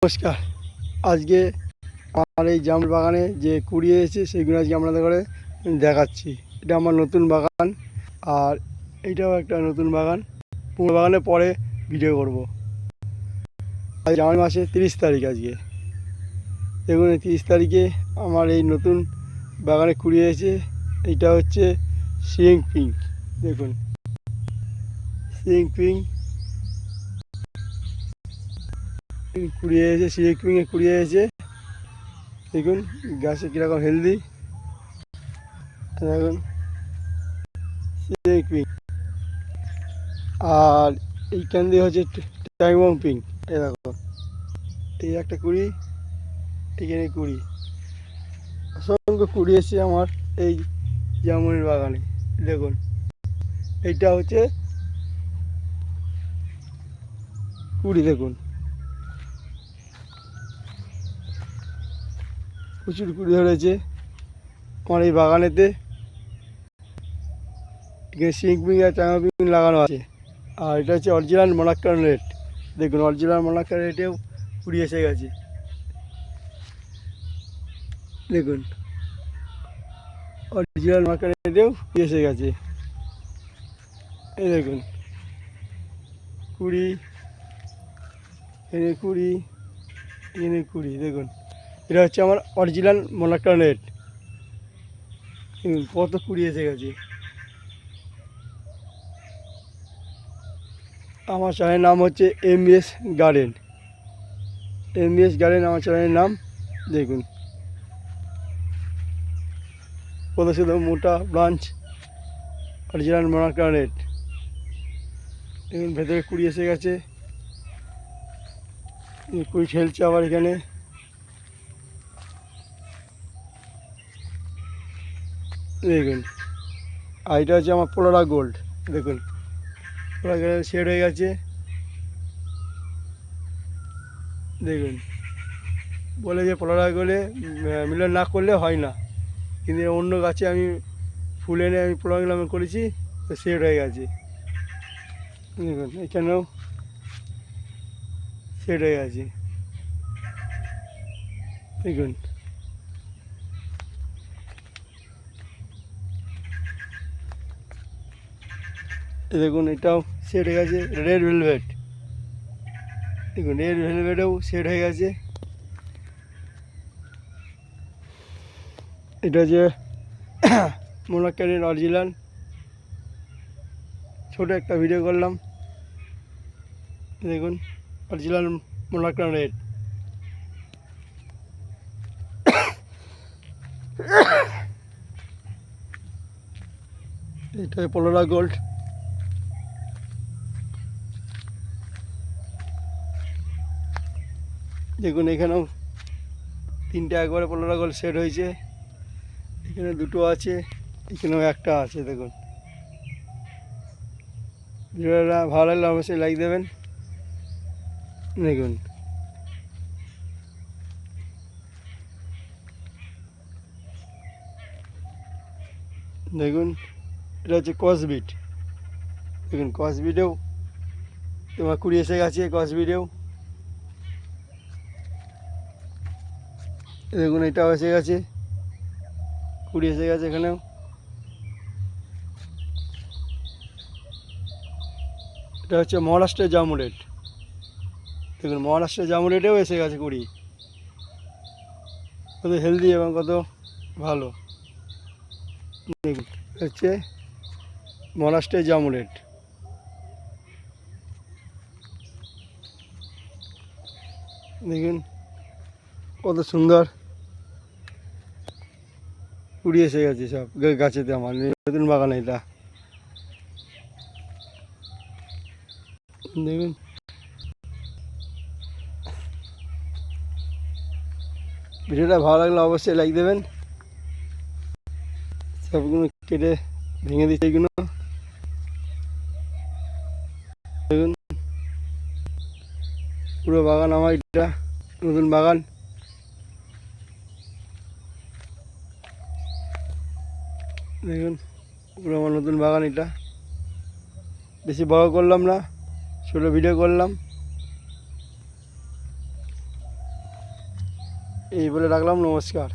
নমস্কার। আজকে আমার এই জাম বাগানে যে কুড়ি এসেছে সেগুলো আজকে আপনাদের করে দেখাচ্ছি। এটা আমার নতুন বাগান, আর এইটাও একটা নতুন বাগান। পুরো বাগানে পরে ভিডিও করব। আজ জানুয়ারি মাসে 30 তারিখ। আজকে দেখুন, 30 তারিখে আমার এই নতুন বাগানে কুড়ি এসেছে। এইটা হচ্ছে সিং পিঙ্ক। দেখুন, সিং পিঙ্ক কুড়িয়ে এসেছে, সিং পিঙ্কে কুড়িয়ে এসেছে। দেখুন গাছে কীরকম হেলদি। দেখুন সিং পিঙ্ক, আর এইখান দিয়ে হচ্ছে ট্যাংবং পিঙ্ক। এই দেখো, এই একটা কুড়ি, এখানে কুড়ি, অসংখ্য কুড়ি এসছে আমার এই জামুনের বাগানে। দেখুন, এইটা হচ্ছে কুড়ি। দেখুন প্রচুর কুড়ি ধরেছে আমার এই বাগানেতে। এখানে সিং পিঙ্ক আর ট্যাংবং পিঙ্ক লাগানো আছে। আর এটা হচ্ছে অরিজিনাল মোনাক্কান রেড। দেখুন, অরিজিনাল মোনাক্কান রেডেও কুড়ি এসে গেছে। দেখুন, অরিজিনাল মোনাক্কান রেডেও কুড়ি এসে গেছে। এই দেখুন কুড়ি, এনে কুড়ি, এনে কুড়ি। দেখুন, এটা হচ্ছে আমার অরিজিনাল মোনাক্কান রেড। কত কুড়ি এসে গেছে। আমার চ্যানেলের নাম হচ্ছে এমবিএস গার্ডেন। এমবিএস গার্ডেন আমার চ্যানেলের নাম। দেখুন কত শুধু মোটা ব্রাঞ্চ, অরিজিনাল মোনাক্কান রেড। দেখুন ভেতরে কুড়ি এসে গেছে। কুড়ি খেলছে আবার এখানে। দেখুন, আর এটা হচ্ছে আমার পোলোরা গোল্ড। দেখুন পোলোরা গোল্ড শেড হয়ে গেছে। দেখুন, বলে যে পোলোরা গোল্ডে মিলন না করলে হয় না, কিন্তু অন্য গাছে আমি ফুল এনে আমি পোলোরা গোল্ড করেছি, তো শেড হয়ে গেছে। দেখুন এখানেও শেড হয়ে গেছে। দেখুন, দেখুন এটাও সেট হয়ে গেছে। রেড ভেলভেট, দেখুন রেড ভেলভেটেও সেট হয়ে গেছে। এটা যে মোনাক্কানের অরিজিনাল, ছোটো একটা ভিডিও করলাম। দেখুন অরিজিনাল মোনাক্কান রেড। এটা পোলোরা গোল্ড। দেখুন এখানেও তিনটে একবারে পোলোরা গোল্ড সেট হয়েছে। এখানে দুটো আছে, এখানেও একটা আছে। দেখুন, ভিডিওটা ভালো লাগলে অবশ্যই লাইক দেবেন। দেখুন, দেখুন এটা হচ্ছে কসবিট। দেখুন কসবিটেও তোমার কুড়ি এসে গেছে। কসবিটেও দেখুন এটাও এসে গেছে, কুড়ি এসে গেছে এখানেও। এটা হচ্ছে মহারাষ্ট্রের জামু রেড। দেখুন মহারাষ্ট্রের জামু রেডেও এসে গেছে কুড়ি। কত হেলদি এবং কত ভালো। দেখুন হচ্ছে মহারাষ্ট্রের জামু রেড। দেখুন কত সুন্দর কুড়ি এসে গেছে সব গাছেতে। আমার নতুন বাগান এটা। দেখুন ভিডিওটা ভালো লাগলে অবশ্যই লাইক দেবেন। সবগুলো কেটে ভেঙে দিচ্ছে এইগুলো। দেখুন পুরো বাগান আমার এটা নতুন বাগান। দেখুন পুরো আমার নতুন বাগান এটা। বেশি বড় করলাম না, ছোটো ভিডিও করলাম। এই বলে রাখলাম, নমস্কার।